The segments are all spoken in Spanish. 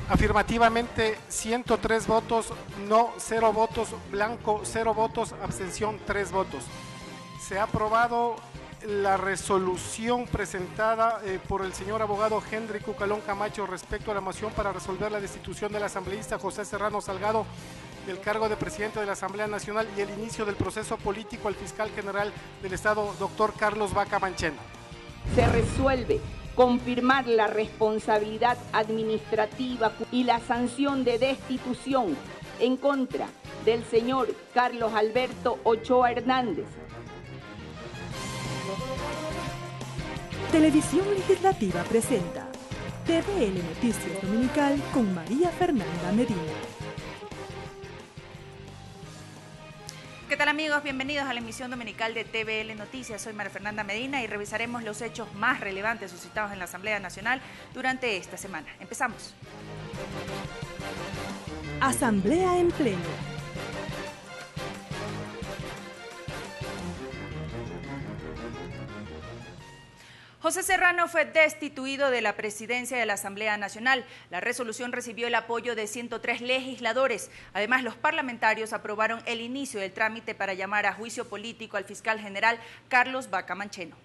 Afirmativamente 103 votos, no 0 votos, blanco 0 votos, abstención 3 votos. Se ha aprobado la resolución presentada por el señor abogado Henry Cucalón Camacho respecto a la moción para resolver la destitución del asambleísta José Serrano Salgado del cargo de presidente de la Asamblea Nacional y el inicio del proceso político al fiscal general del Estado, doctor Carlos Vaca Mancheno. Se resuelve confirmar la responsabilidad administrativa y la sanción de destitución en contra del señor Carlos Alberto Ochoa Hernández. Televisión Legislativa presenta TVL Noticias Dominical con María Fernanda Medina. ¿Qué tal, amigos? Bienvenidos a la emisión dominical de TVL Noticias. Soy María Fernanda Medina y revisaremos los hechos más relevantes suscitados en la Asamblea Nacional durante esta semana. Empezamos. Asamblea en pleno. José Serrano fue destituido de la presidencia de la Asamblea Nacional. La resolución recibió el apoyo de 103 legisladores. Además, los parlamentarios aprobaron el inicio del trámite para llamar a juicio político al fiscal general Carlos Vaca Mancheno.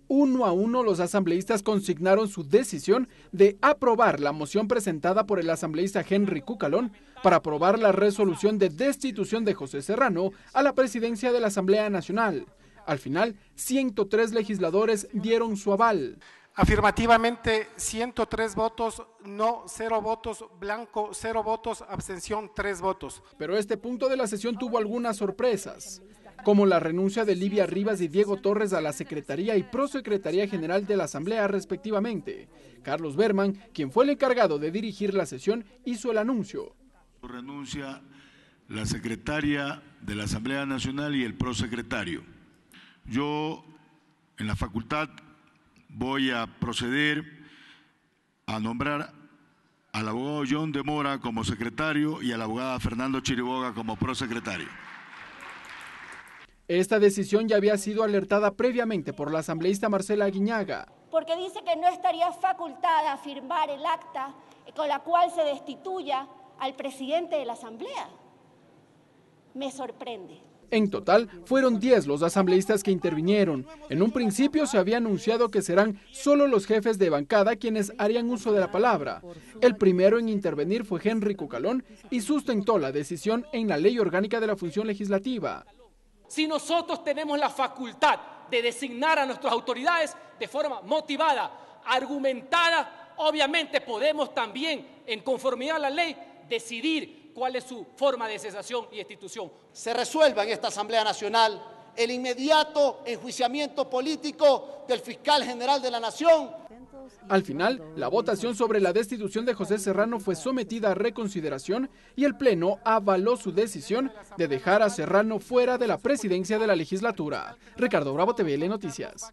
Uno a uno, los asambleístas consignaron su decisión de aprobar la moción presentada por el asambleísta Henry Cucalón para aprobar la resolución de destitución de José Serrano a la presidencia de la Asamblea Nacional. Al final, 103 legisladores dieron su aval. Afirmativamente 103 votos, no 0 votos, blanco 0 votos, abstención 3 votos. Pero este punto de la sesión tuvo algunas sorpresas, como la renuncia de Livia Rivas y Diego Torres a la Secretaría y Prosecretaría General de la Asamblea respectivamente. Carlos Berman, quien fue el encargado de dirigir la sesión, hizo el anuncio. Renuncia la secretaria de la Asamblea Nacional y el prosecretario. Yo, en la facultad, voy a proceder a nombrar al abogado John de Mora como secretario y a la abogada Fernando Chiriboga como prosecretario. Esta decisión ya había sido alertada previamente por la asambleísta Marcela Aguiñaga. Porque dice que no estaría facultada a firmar el acta con la cual se destituya al presidente de la Asamblea. Me sorprende. En total, fueron 10 los asambleístas que intervinieron. En un principio se había anunciado que serán solo los jefes de bancada quienes harían uso de la palabra. El primero en intervenir fue Henry Cucalón y sustentó la decisión en la Ley Orgánica de la Función Legislativa. Si nosotros tenemos la facultad de designar a nuestras autoridades de forma motivada, argumentada, obviamente podemos también, en conformidad a la ley, decidir cuál es su forma de cesación y destitución. Se resuelva en esta Asamblea Nacional el inmediato enjuiciamiento político del fiscal general de la Nación. Al final, la votación sobre la destitución de José Serrano fue sometida a reconsideración y el Pleno avaló su decisión de dejar a Serrano fuera de la presidencia de la legislatura. Ricardo Bravo, TVL Noticias.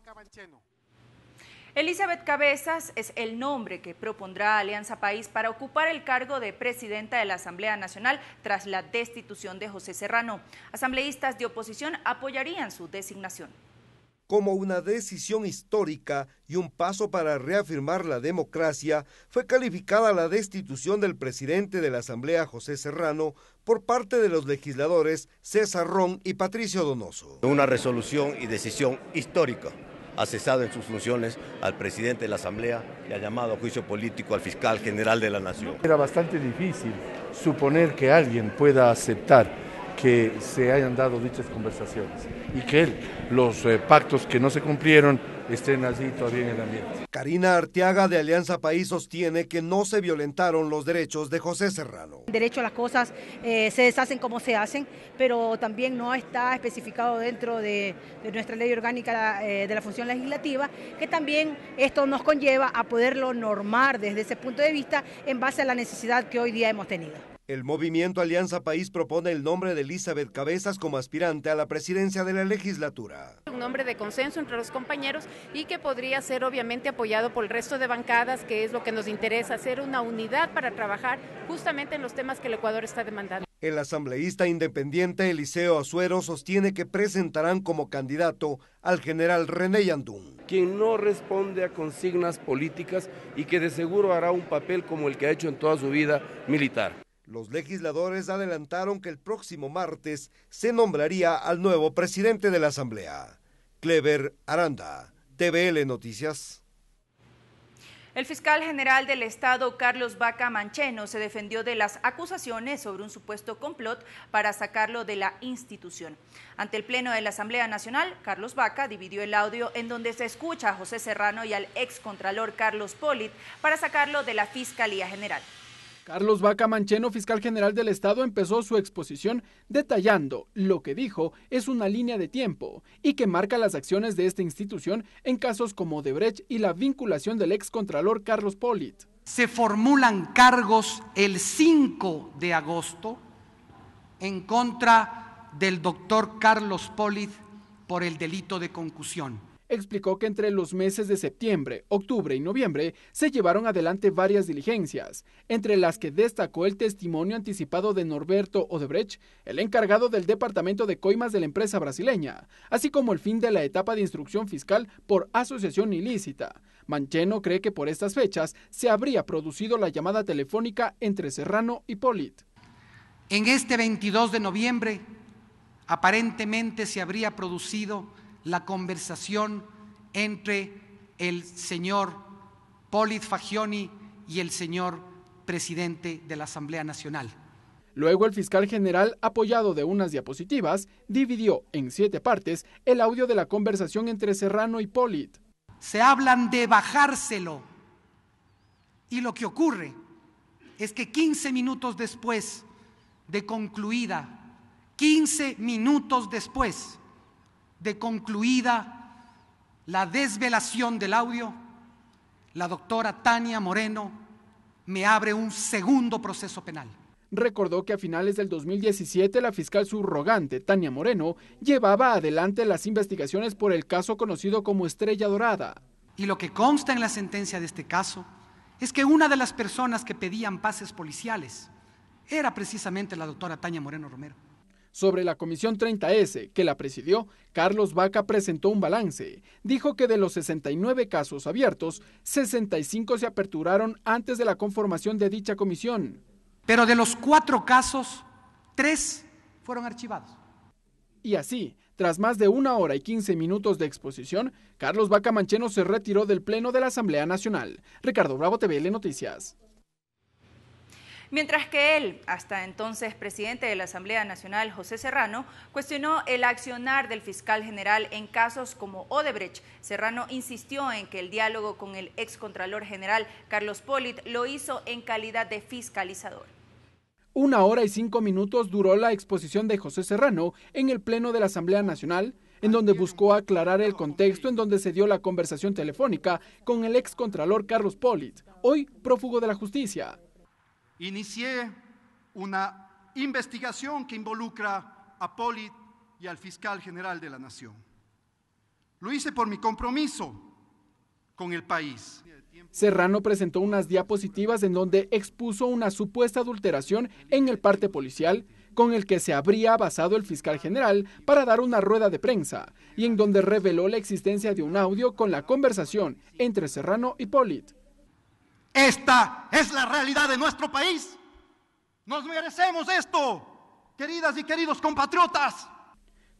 Elizabeth Cabezas es el nombre que propondrá Alianza País para ocupar el cargo de presidenta de la Asamblea Nacional tras la destitución de José Serrano. Asambleístas de oposición apoyarían su designación. Como una decisión histórica y un paso para reafirmar la democracia, fue calificada la destitución del presidente de la Asamblea, José Serrano, por parte de los legisladores César Ron y Patricio Donoso. Una resolución y decisión histórica. Ha cesado en sus funciones al presidente de la Asamblea y ha llamado a juicio político al fiscal general de la Nación. Era bastante difícil suponer que alguien pueda aceptar que se hayan dado dichas conversaciones y que los pactos que no se cumplieron estén allí todavía en el ambiente. Karina Arteaga de Alianza País sostiene que no se violentaron los derechos de José Serrano. El derecho a las cosas se deshacen como se hacen, pero también no está especificado dentro de nuestra ley orgánica de la función legislativa, que también esto nos conlleva a poderlo normar desde ese punto de vista en base a la necesidad que hoy día hemos tenido. El movimiento Alianza País propone el nombre de Elizabeth Cabezas como aspirante a la presidencia de la legislatura. Un nombre de consenso entre los compañeros y que podría ser obviamente apoyado por el resto de bancadas, que es lo que nos interesa, hacer una unidad para trabajar justamente en los temas que el Ecuador está demandando. El asambleísta independiente Eliseo Azuero sostiene que presentarán como candidato al general René Yandún. Quien no responde a consignas políticas y que de seguro hará un papel como el que ha hecho en toda su vida militar. Los legisladores adelantaron que el próximo martes se nombraría al nuevo presidente de la Asamblea. Clever Aranda, TVL Noticias. El fiscal general del Estado, Carlos Vaca Mancheno, se defendió de las acusaciones sobre un supuesto complot para sacarlo de la institución. Ante el Pleno de la Asamblea Nacional, Carlos Vaca dividió el audio en donde se escucha a José Serrano y al excontralor Carlos Polit para sacarlo de la Fiscalía General. Carlos Vaca Mancheno, fiscal general del Estado, empezó su exposición detallando lo que dijo es una línea de tiempo y que marca las acciones de esta institución en casos como Odebrecht y la vinculación del excontralor Carlos Polit. Se formulan cargos el 5 de agosto en contra del doctor Carlos Polit por el delito de concusión. Explicó que entre los meses de septiembre, octubre y noviembre se llevaron adelante varias diligencias, entre las que destacó el testimonio anticipado de Norberto Odebrecht, el encargado del departamento de coimas de la empresa brasileña, así como el fin de la etapa de instrucción fiscal por asociación ilícita. Mancheno cree que por estas fechas se habría producido la llamada telefónica entre Serrano y Polit. En este 22 de noviembre, aparentemente se habría producido la conversación entre el señor Polit Fagioni y el señor presidente de la Asamblea Nacional. Luego el fiscal general, apoyado de unas diapositivas, dividió en 7 partes el audio de la conversación entre Serrano y Polit. Se hablan de bajárselo y lo que ocurre es que 15 minutos después de concluida, 15 minutos después de concluida la desvelación del audio, la doctora Tania Moreno me abre un segundo proceso penal. Recordó que a finales del 2017 la fiscal subrogante Tania Moreno llevaba adelante las investigaciones por el caso conocido como Estrella Dorada. Y lo que consta en la sentencia de este caso es que una de las personas que pedían pases policiales era precisamente la doctora Tania Moreno Romero. Sobre la Comisión 30S, que la presidió, Carlos Vaca presentó un balance. Dijo que de los 69 casos abiertos, 65 se aperturaron antes de la conformación de dicha comisión. Pero de los 4 casos, 3 fueron archivados. Y así, tras más de 1 hora y 15 minutos de exposición, Carlos Vaca Mancheno se retiró del Pleno de la Asamblea Nacional. Ricardo Bravo, TVL Noticias. Mientras que él, hasta entonces presidente de la Asamblea Nacional, José Serrano, cuestionó el accionar del fiscal general en casos como Odebrecht. Serrano insistió en que el diálogo con el excontralor general Carlos Polit lo hizo en calidad de fiscalizador. 1 hora y 5 minutos duró la exposición de José Serrano en el Pleno de la Asamblea Nacional, en donde buscó aclarar el contexto en donde se dio la conversación telefónica con el excontralor Carlos Polit, hoy prófugo de la justicia. Inicié una investigación que involucra a Polit y al fiscal general de la Nación. Lo hice por mi compromiso con el país. Serrano presentó unas diapositivas en donde expuso una supuesta adulteración en el parte policial con el que se habría basado el fiscal general para dar una rueda de prensa y en donde reveló la existencia de un audio con la conversación entre Serrano y Polit. Esta es la realidad de nuestro país. Nos merecemos esto, queridas y queridos compatriotas.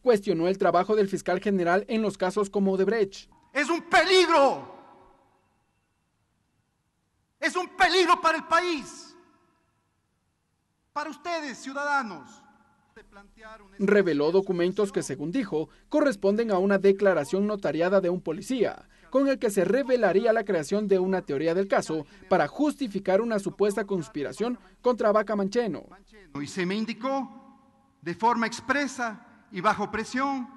Cuestionó el trabajo del fiscal general en los casos como Odebrecht. Es un peligro. Es un peligro para el país. Para ustedes, ciudadanos. Reveló documentos que, según dijo, corresponden a una declaración notariada de un policía, con el que se revelaría la creación de una teoría del caso para justificar una supuesta conspiración contra Vaca Mancheno. Y se me indicó de forma expresa y bajo presión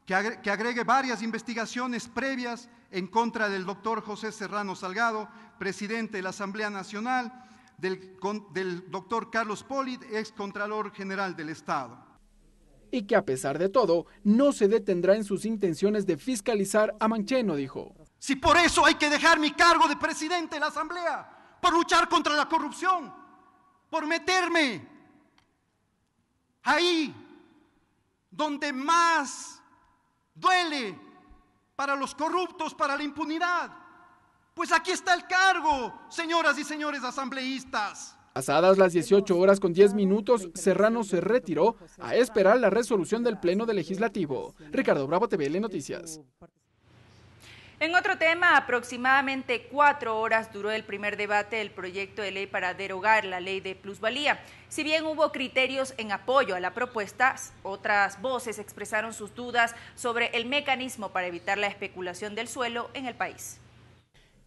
que agregue varias investigaciones previas en contra del doctor José Serrano Salgado, presidente de la Asamblea Nacional, del doctor Carlos Polit, excontralor general del Estado. Y que a pesar de todo, no se detendrá en sus intenciones de fiscalizar a Mancheno, dijo. Si por eso hay que dejar mi cargo de presidente de la Asamblea, por luchar contra la corrupción, por meterme Ahí donde más duele para los corruptos, para la impunidad. Pues aquí está el cargo, señoras y señores asambleístas. Pasadas las 18:10, Serrano se retiró a esperar la resolución del Pleno del Legislativo. Ricardo Bravo, TVL Noticias. En otro tema, aproximadamente 4 horas duró el primer debate del proyecto de ley para derogar la ley de plusvalía. Si bien hubo criterios en apoyo a la propuesta, otras voces expresaron sus dudas sobre el mecanismo para evitar la especulación del suelo en el país.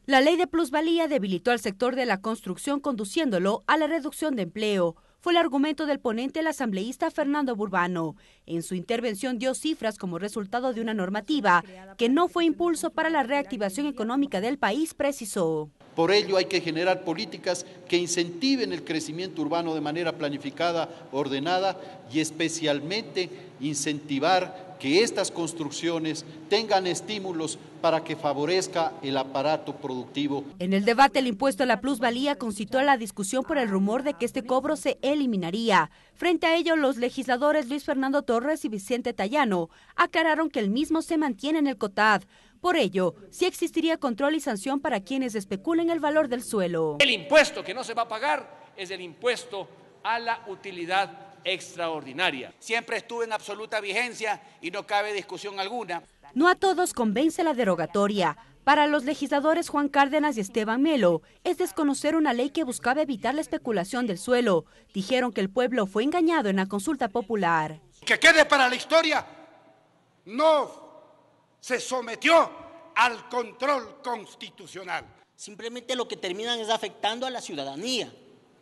La ley de plusvalía debilitó al sector de la construcción, conduciéndolo a la reducción de empleo. Fue el argumento del ponente, el asambleísta Fernando Burbano. En su intervención dio cifras como resultado de una normativa que no fue impulso para la reactivación económica del país, precisó. Por ello hay que generar políticas que incentiven el crecimiento urbano de manera planificada, ordenada y especialmente incentivar que estas construcciones tengan estímulos para que favorezca el aparato productivo. En el debate, el impuesto a la plusvalía concitó a la discusión por el rumor de que este cobro se eliminaría. Frente a ello, los legisladores Luis Fernando Torres y Vicente Tallano aclararon que el mismo se mantiene en el COTAD. Por ello, sí existiría control y sanción para quienes especulen el valor del suelo. El impuesto que no se va a pagar es el impuesto a la utilidad extraordinaria. Siempre estuvo en absoluta vigencia y no cabe discusión alguna. No a todos convence la derogatoria. Para los legisladores Juan Cárdenas y Esteban Melo, es desconocer una ley que buscaba evitar la especulación del suelo. Dijeron que el pueblo fue engañado en la consulta popular. Que quede para la historia, no se sometió al control constitucional. Simplemente lo que terminan es afectando a la ciudadanía,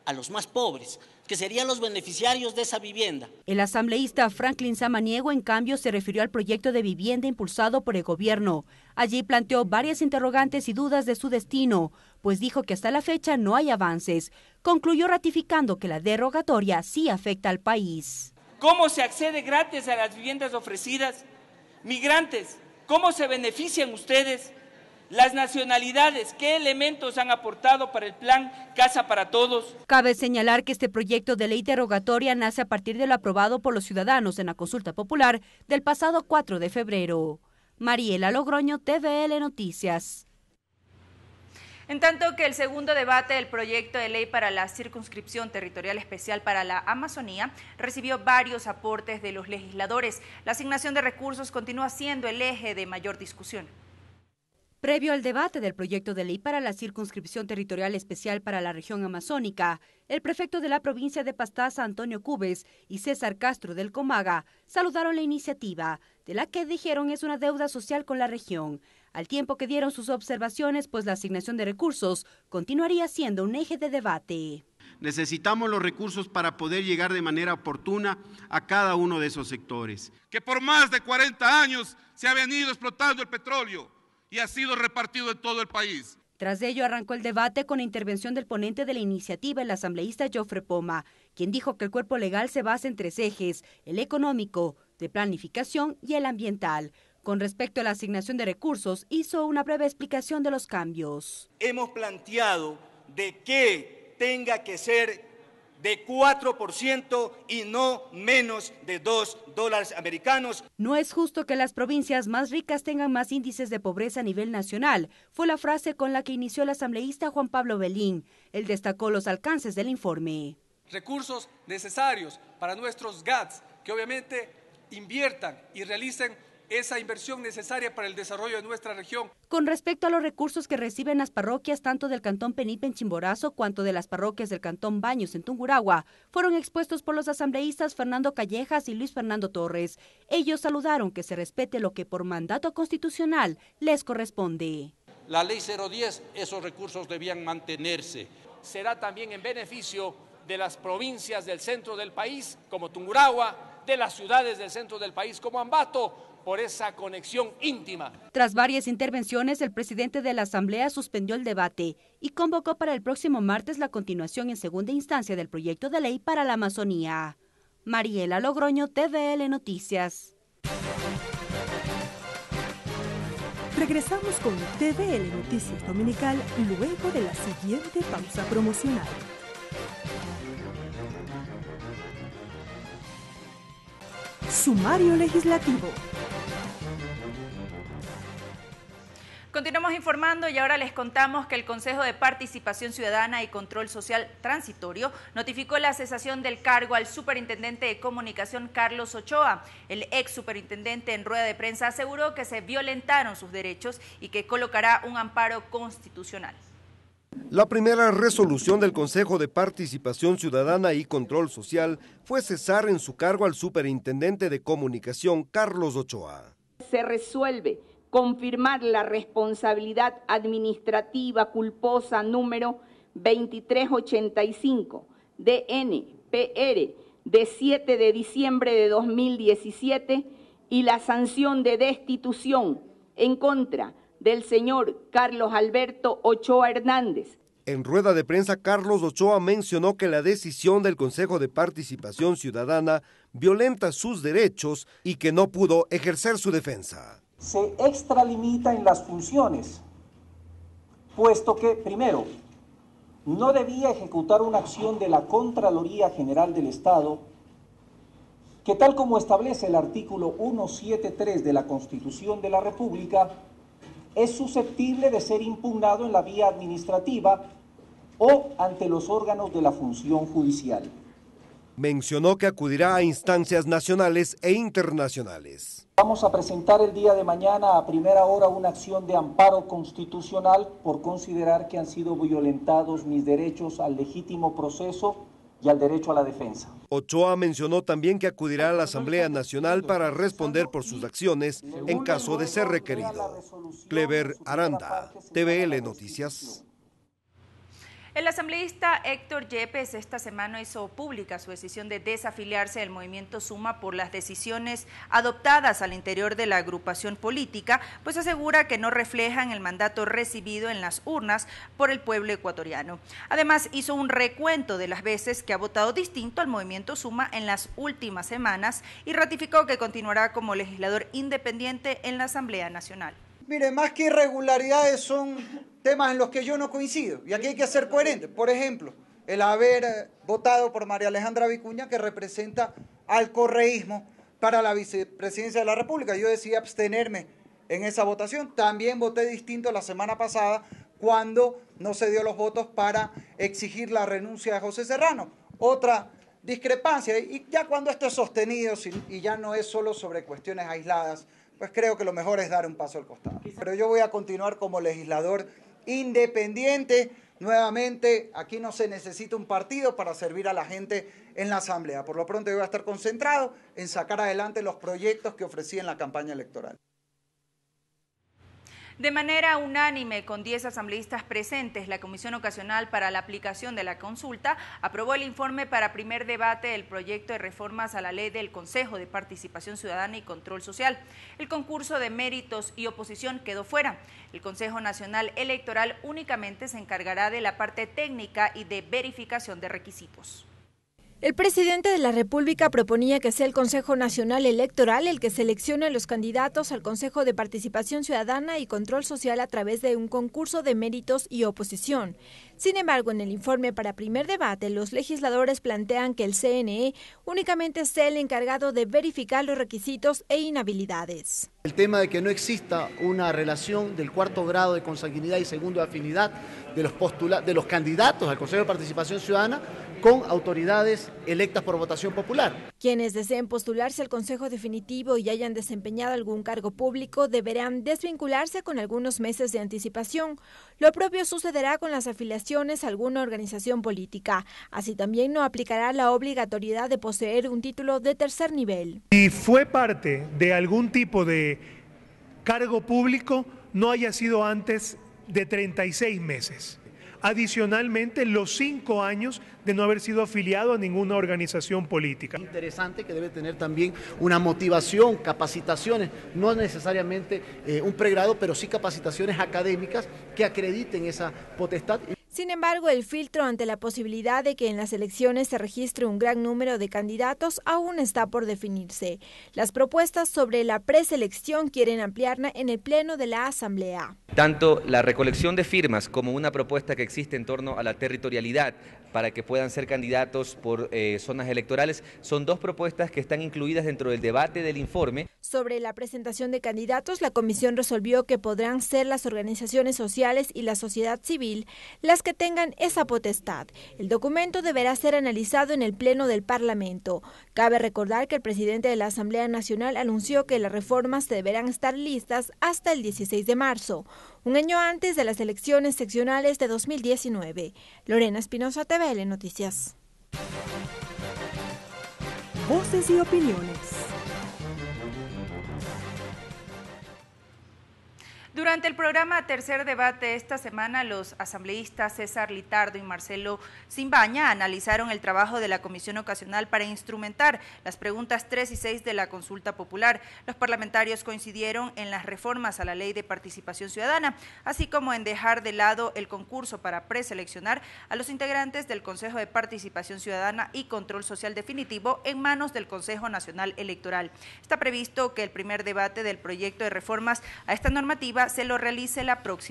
a los más pobres, que serían los beneficiarios de esa vivienda. El asambleísta Franklin Samaniego, en cambio, se refirió al proyecto de vivienda impulsado por el gobierno. Allí planteó varias interrogantes y dudas de su destino, pues dijo que hasta la fecha no hay avances. Concluyó ratificando que la derogatoria sí afecta al país. ¿Cómo se accede gratis a las viviendas ofrecidas? Migrantes, ¿cómo se benefician ustedes? Las nacionalidades, ¿qué elementos han aportado para el plan Casa para Todos? Cabe señalar que este proyecto de ley derogatoria nace a partir de lo aprobado por los ciudadanos en la consulta popular del pasado 4 de febrero. Mariela Logroño, TVL Noticias. En tanto que el segundo debate del proyecto de ley para la circunscripción territorial especial para la Amazonía recibió varios aportes de los legisladores. La asignación de recursos continúa siendo el eje de mayor discusión. Previo al debate del proyecto de ley para la circunscripción territorial especial para la región amazónica, el prefecto de la provincia de Pastaza, Antonio Cubes, y César Castro del Comaga saludaron la iniciativa, de la que dijeron es una deuda social con la región, al tiempo que dieron sus observaciones, pues la asignación de recursos continuaría siendo un eje de debate. Necesitamos los recursos para poder llegar de manera oportuna a cada uno de esos sectores. Que por más de 40 años se ha venido explotando el petróleo y ha sido repartido en todo el país. Tras ello arrancó el debate con la intervención del ponente de la iniciativa, el asambleísta Jofre Poma, quien dijo que el cuerpo legal se basa en 3 ejes, el económico, de planificación y el ambiental. Con respecto a la asignación de recursos, hizo una breve explicación de los cambios. Hemos planteado de que tenga que ser de 4% y no menos de $2 americanos. No es justo que las provincias más ricas tengan más índices de pobreza a nivel nacional, fue la frase con la que inició el asambleísta Juan Pablo Belín. Él destacó los alcances del informe. Recursos necesarios para nuestros GATS, que obviamente inviertan y realicen esa inversión necesaria para el desarrollo de nuestra región. Con respecto a los recursos que reciben las parroquias tanto del Cantón Penipe en Chimborazo cuanto de las parroquias del Cantón Baños en Tungurahua, fueron expuestos por los asambleístas Fernando Callejas y Luis Fernando Torres. Ellos saludaron que se respete lo que por mandato constitucional les corresponde. La ley 010, esos recursos debían mantenerse. Será también en beneficio de las provincias del centro del país, como Tungurahua, de las ciudades del centro del país, como Ambato, por esa conexión íntima. Tras varias intervenciones, el presidente de la Asamblea suspendió el debate y convocó para el próximo martes la continuación en segunda instancia del proyecto de ley para la Amazonía. Mariela Logroño, TVL Noticias. Regresamos con TVL Noticias Dominical luego de la siguiente pausa promocional. Sumario Legislativo. Continuamos informando y ahora les contamos que el Consejo de Participación Ciudadana y Control Social Transitorio notificó la cesación del cargo al superintendente de comunicación Carlos Ochoa. El ex superintendente en rueda de prensa aseguró que se violentaron sus derechos y que colocará un amparo constitucional. La primera resolución del Consejo de Participación Ciudadana y Control Social fue cesar en su cargo al superintendente de comunicación Carlos Ochoa. Se resuelve confirmar la responsabilidad administrativa culposa número 2385 DN-PR de 7 de diciembre de 2017 y la sanción de destitución en contra del señor Carlos Alberto Ochoa Hernández. En rueda de prensa, Carlos Ochoa mencionó que la decisión del Consejo de Participación Ciudadana violenta sus derechos y que no pudo ejercer su defensa. Se extralimita en las funciones, puesto que, primero, no debía ejecutar una acción de la Contraloría General del Estado, que tal como establece el artículo 173 de la Constitución de la República, es susceptible de ser impugnado en la vía administrativa o ante los órganos de la función judicial. Mencionó que acudirá a instancias nacionales e internacionales. Vamos a presentar el día de mañana a primera hora una acción de amparo constitucional por considerar que han sido violentados mis derechos al legítimo proceso y al derecho a la defensa. Ochoa mencionó también que acudirá a la Asamblea Nacional para responder por sus acciones en caso de ser requerido. Clever Aranda, TVL Noticias. El asambleísta Héctor Yepes esta semana hizo pública su decisión de desafiliarse del movimiento Suma por las decisiones adoptadas al interior de la agrupación política, pues asegura que no reflejan el mandato recibido en las urnas por el pueblo ecuatoriano. Además, hizo un recuento de las veces que ha votado distinto al movimiento Suma en las últimas semanas y ratificó que continuará como legislador independiente en la Asamblea Nacional. Mire, más que irregularidades son temas en los que yo no coincido y aquí hay que ser coherente. Por ejemplo, el haber votado por María Alejandra Vicuña, que representa al correísmo para la vicepresidencia de la República. Yo decidí abstenerme en esa votación. También voté distinto la semana pasada cuando no se dio los votos para exigir la renuncia de José Serrano. Otra discrepancia, y ya cuando esto es sostenido y ya no es solo sobre cuestiones aisladas, pues creo que lo mejor es dar un paso al costado. Pero yo voy a continuar como legislador independiente. Nuevamente, aquí no se necesita un partido para servir a la gente en la Asamblea. Por lo pronto yo voy a estar concentrado en sacar adelante los proyectos que ofrecí en la campaña electoral. De manera unánime, con 10 asambleístas presentes, la Comisión Ocasional para la Aplicación de la Consulta aprobó el informe para primer debate del proyecto de reformas a la Ley del Consejo de Participación Ciudadana y Control Social. El concurso de méritos y oposición quedó fuera. El Consejo Nacional Electoral únicamente se encargará de la parte técnica y de verificación de requisitos. El presidente de la República proponía que sea el Consejo Nacional Electoral el que seleccione a los candidatos al Consejo de Participación Ciudadana y Control Social a través de un concurso de méritos y oposición. Sin embargo, en el informe para primer debate, los legisladores plantean que el CNE únicamente sea el encargado de verificar los requisitos e inhabilidades. El tema de que no exista una relación del cuarto grado de consanguinidad y segundo de afinidad de los candidatos al Consejo de Participación Ciudadana con autoridades electas por votación popular. Quienes deseen postularse al Consejo Definitivo y hayan desempeñado algún cargo público deberán desvincularse con algunos meses de anticipación. Lo propio sucederá con las afiliaciones a alguna organización política. Así también no aplicará la obligatoriedad de poseer un título de tercer nivel. Si fue parte de algún tipo de cargo público, no haya sido antes de 36 meses. Adicionalmente, los 5 años de no haber sido afiliado a ninguna organización política. Interesante que debe tener también una motivación, capacitaciones, no necesariamente un pregrado, pero sí capacitaciones académicas que acrediten esa potestad. Sin embargo, el filtro ante la posibilidad de que en las elecciones se registre un gran número de candidatos aún está por definirse. Las propuestas sobre la preselección quieren ampliarla en el Pleno de la Asamblea. Tanto la recolección de firmas como una propuesta que existe en torno a la territorialidad para que puedan ser candidatos por zonas electorales son dos propuestas que están incluidas dentro del debate del informe. Sobre la presentación de candidatos, la comisión resolvió que podrán ser las organizaciones sociales y la sociedad civil las que tengan esa potestad. El documento deberá ser analizado en el Pleno del Parlamento. Cabe recordar que el presidente de la Asamblea Nacional anunció que las reformas deberán estar listas hasta el 16 de marzo, un año antes de las elecciones seccionales de 2019. Lorena Espinosa, TVL Noticias. Voces y opiniones. Durante el programa Tercer Debate esta semana, los asambleístas César Litardo y Marcelo Simbaña analizaron el trabajo de la Comisión Ocasional para instrumentar las preguntas 3 y 6 de la consulta popular. Los parlamentarios coincidieron en las reformas a la Ley de Participación Ciudadana, así como en dejar de lado el concurso para preseleccionar a los integrantes del Consejo de Participación Ciudadana y Control Social Definitivo en manos del Consejo Nacional Electoral. Está previsto que el primer debate del proyecto de reformas a esta normativa se lo realice la próxima.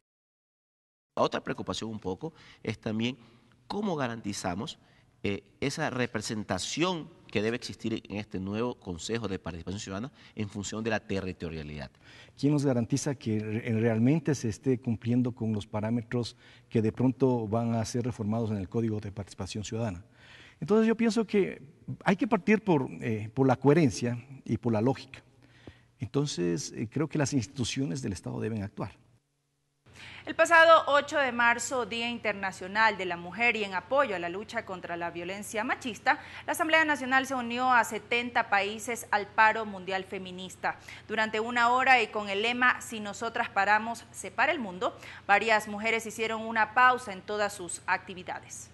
Otra preocupación un poco es también cómo garantizamos esa representación que debe existir en este nuevo Consejo de Participación Ciudadana en función de la territorialidad. ¿Quién nos garantiza que realmente se esté cumpliendo con los parámetros que de pronto van a ser reformados en el Código de Participación Ciudadana? Entonces yo pienso que hay que partir por la coherencia y por la lógica. Entonces, creo que las instituciones del Estado deben actuar. El pasado 8 de marzo, Día Internacional de la Mujer, y en apoyo a la lucha contra la violencia machista, la Asamblea Nacional se unió a 70 países al paro mundial feminista. Durante una hora y con el lema "Si nosotras paramos, se para el mundo", varias mujeres hicieron una pausa en todas sus actividades.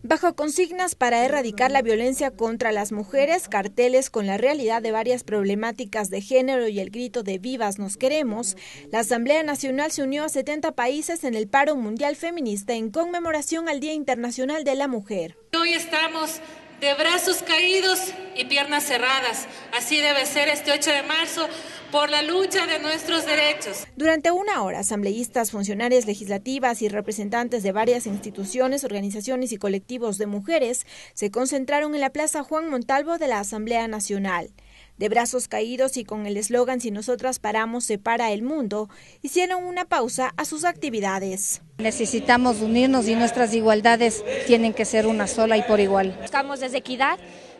Bajo consignas para erradicar la violencia contra las mujeres, carteles con la realidad de varias problemáticas de género y el grito de "Vivas nos queremos", la Asamblea Nacional se unió a 70 países en el paro mundial feminista en conmemoración al Día Internacional de la Mujer. Hoy estamos de brazos caídos y piernas cerradas. Así debe ser este 8 de marzo por la lucha de nuestros derechos. Durante una hora, asambleístas, funcionarias legislativas y representantes de varias instituciones, organizaciones y colectivos de mujeres se concentraron en la Plaza Juan Montalvo de la Asamblea Nacional. De brazos caídos y con el eslogan "Si nosotras paramos, se para el mundo", hicieron una pausa a sus actividades. Necesitamos unirnos y nuestras igualdades tienen que ser una sola y por igual. Buscamos desde equidad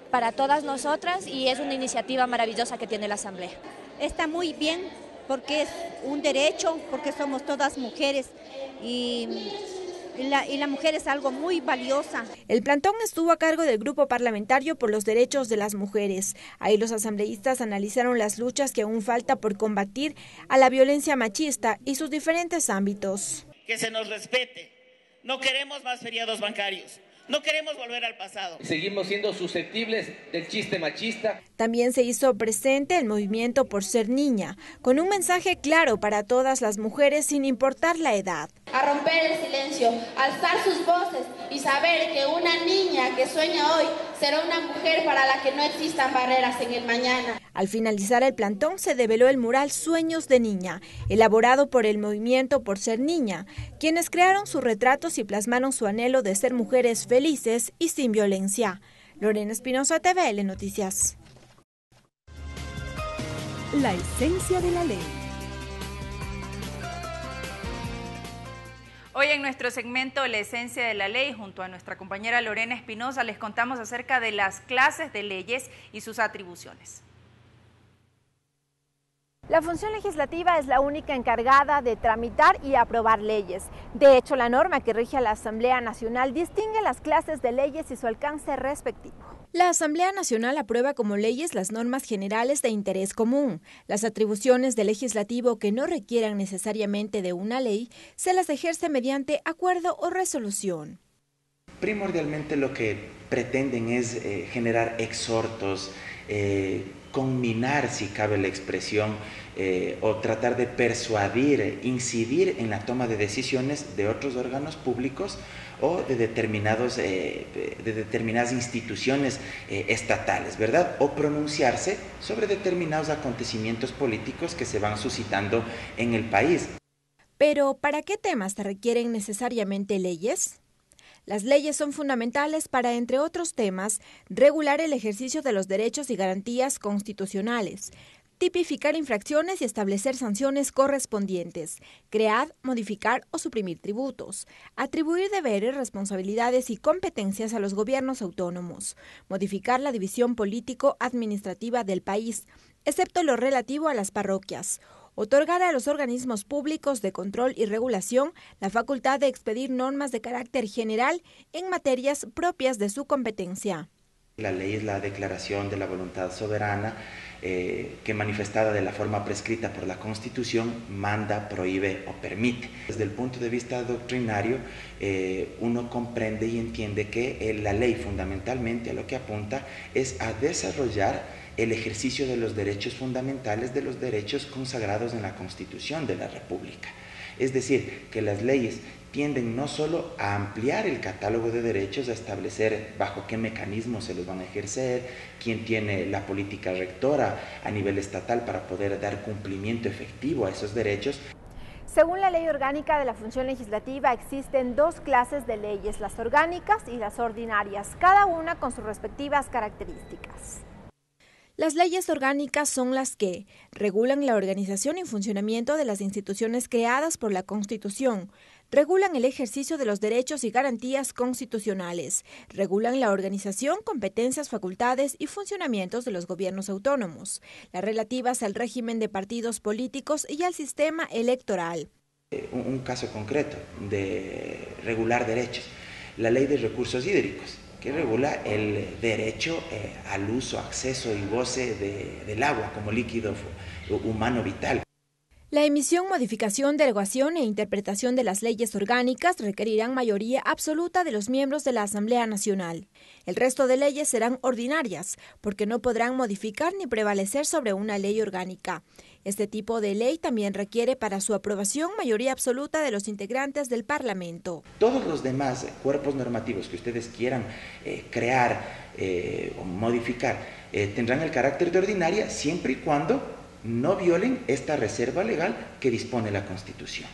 para todas nosotras y es una iniciativa maravillosa que tiene la Asamblea. Está muy bien porque es un derecho, porque somos todas mujeres y la mujer es algo muy valiosa. El plantón estuvo a cargo del Grupo Parlamentario por los Derechos de las Mujeres. Ahí los asambleístas analizaron las luchas que aún falta por combatir a la violencia machista y sus diferentes ámbitos. Que se nos respete. No queremos más feriados bancarios. No queremos volver al pasado. Seguimos siendo susceptibles del chiste machista. También se hizo presente el movimiento Por Ser Niña, con un mensaje claro para todas las mujeres sin importar la edad. A romper el silencio, alzar sus voces y saber que una niña que sueña hoy será una mujer para la que no existan barreras en el mañana. Al finalizar el plantón se develó el mural Sueños de Niña, elaborado por el movimiento Por Ser Niña, quienes crearon sus retratos y plasmaron su anhelo de ser mujeres felices y sin violencia. Lorena Espinosa, TVL Noticias. La esencia de la ley. Hoy en nuestro segmento La Esencia de la Ley, junto a nuestra compañera Lorena Espinosa, les contamos acerca de las clases de leyes y sus atribuciones. La función legislativa es la única encargada de tramitar y aprobar leyes. De hecho, la norma que rige a la Asamblea Nacional distingue las clases de leyes y su alcance respectivo. La Asamblea Nacional aprueba como leyes las normas generales de interés común. Las atribuciones del legislativo que no requieran necesariamente de una ley se las ejerce mediante acuerdo o resolución. Primordialmente lo que pretenden es generar exhortos, conminar, si cabe la expresión, o tratar de persuadir, incidir en la toma de decisiones de otros órganos públicos o de determinadas instituciones estatales, ¿verdad? O pronunciarse sobre determinados acontecimientos políticos que se van suscitando en el país. Pero, ¿para qué temas se requieren necesariamente leyes? Las leyes son fundamentales para, entre otros temas, regular el ejercicio de los derechos y garantías constitucionales, tipificar infracciones y establecer sanciones correspondientes, crear, modificar o suprimir tributos, atribuir deberes, responsabilidades y competencias a los gobiernos autónomos, modificar la división político-administrativa del país, excepto lo relativo a las parroquias, otorgar a los organismos públicos de control y regulación la facultad de expedir normas de carácter general en materias propias de su competencia. La ley es la declaración de la voluntad soberana que manifestada de la forma prescrita por la Constitución manda, prohíbe o permite. Desde el punto de vista doctrinario, uno comprende y entiende que la ley fundamentalmente a lo que apunta es a desarrollar el ejercicio de los derechos fundamentales, de los derechos consagrados en la Constitución de la República. Es decir, que las leyes tienden no solo a ampliar el catálogo de derechos, a establecer bajo qué mecanismos se los van a ejercer, quién tiene la política rectora a nivel estatal para poder dar cumplimiento efectivo a esos derechos. Según la Ley Orgánica de la Función Legislativa, existen dos clases de leyes, las orgánicas y las ordinarias, cada una con sus respectivas características. Las leyes orgánicas son las que regulan la organización y funcionamiento de las instituciones creadas por la Constitución, regulan el ejercicio de los derechos y garantías constitucionales, regulan la organización, competencias, facultades y funcionamientos de los gobiernos autónomos, las relativas al régimen de partidos políticos y al sistema electoral. Un caso concreto de regular derechos, la Ley de Recursos Hídricos, que regula el derecho al uso, acceso y goce del agua como líquido humano vital. La emisión, modificación, derogación e interpretación de las leyes orgánicas requerirán mayoría absoluta de los miembros de la Asamblea Nacional. El resto de leyes serán ordinarias, porque no podrán modificar ni prevalecer sobre una ley orgánica. Este tipo de ley también requiere para su aprobación mayoría absoluta de los integrantes del Parlamento. Todos los demás cuerpos normativos que ustedes quieran crear o modificar tendrán el carácter de ordinaria siempre y cuando no violen esta reserva legal que dispone la Constitución.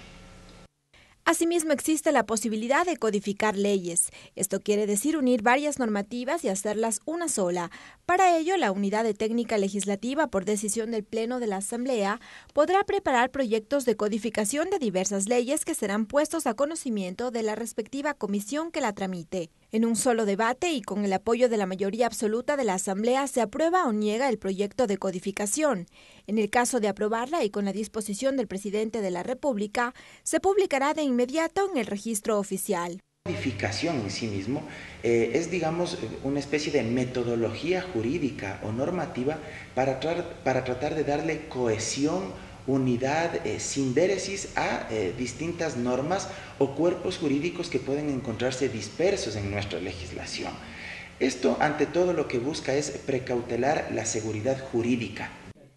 Asimismo, existe la posibilidad de codificar leyes. Esto quiere decir unir varias normativas y hacerlas una sola. Para ello, la Unidad de Técnica Legislativa, por decisión del Pleno de la Asamblea, podrá preparar proyectos de codificación de diversas leyes que serán puestos a conocimiento de la respectiva comisión que la tramite. En un solo debate y con el apoyo de la mayoría absoluta de la Asamblea se aprueba o niega el proyecto de codificación. En el caso de aprobarla y con la disposición del presidente de la República, se publicará de inmediato en el registro oficial. La codificación en sí mismo es, digamos, una especie de metodología jurídica o normativa para tratar de darle cohesión, unidad, sindéresis a distintas normas o cuerpos jurídicos que pueden encontrarse dispersos en nuestra legislación. Esto, ante todo, lo que busca es precautelar la seguridad jurídica.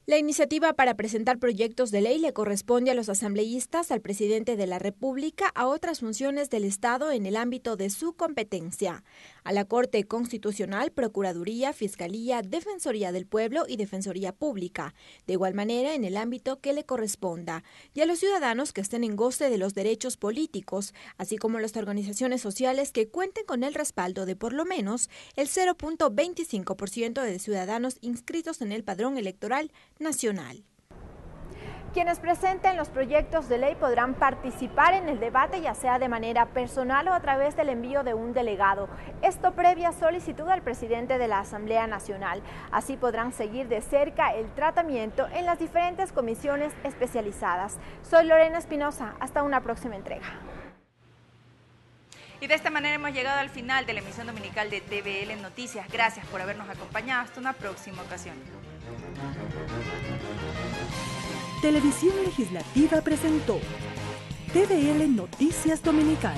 La iniciativa para presentar proyectos de ley le corresponde a los asambleístas, al presidente de la República, a otras funciones del Estado en el ámbito de su competencia, a la Corte Constitucional, Procuraduría, Fiscalía, Defensoría del Pueblo y Defensoría Pública, de igual manera en el ámbito que le corresponda, y a los ciudadanos que estén en goce de los derechos políticos, así como las organizaciones sociales que cuenten con el respaldo de por lo menos el 0.25% de ciudadanos inscritos en el padrón electoral nacional. Quienes presenten los proyectos de ley podrán participar en el debate, ya sea de manera personal o a través del envío de un delegado. Esto previa solicitud al presidente de la Asamblea Nacional. Así podrán seguir de cerca el tratamiento en las diferentes comisiones especializadas. Soy Lorena Espinosa. Hasta una próxima entrega. Y de esta manera hemos llegado al final de la emisión dominical de TVL Noticias. Gracias por habernos acompañado. Hasta una próxima ocasión. Televisión Legislativa presentó TVL Noticias Dominical.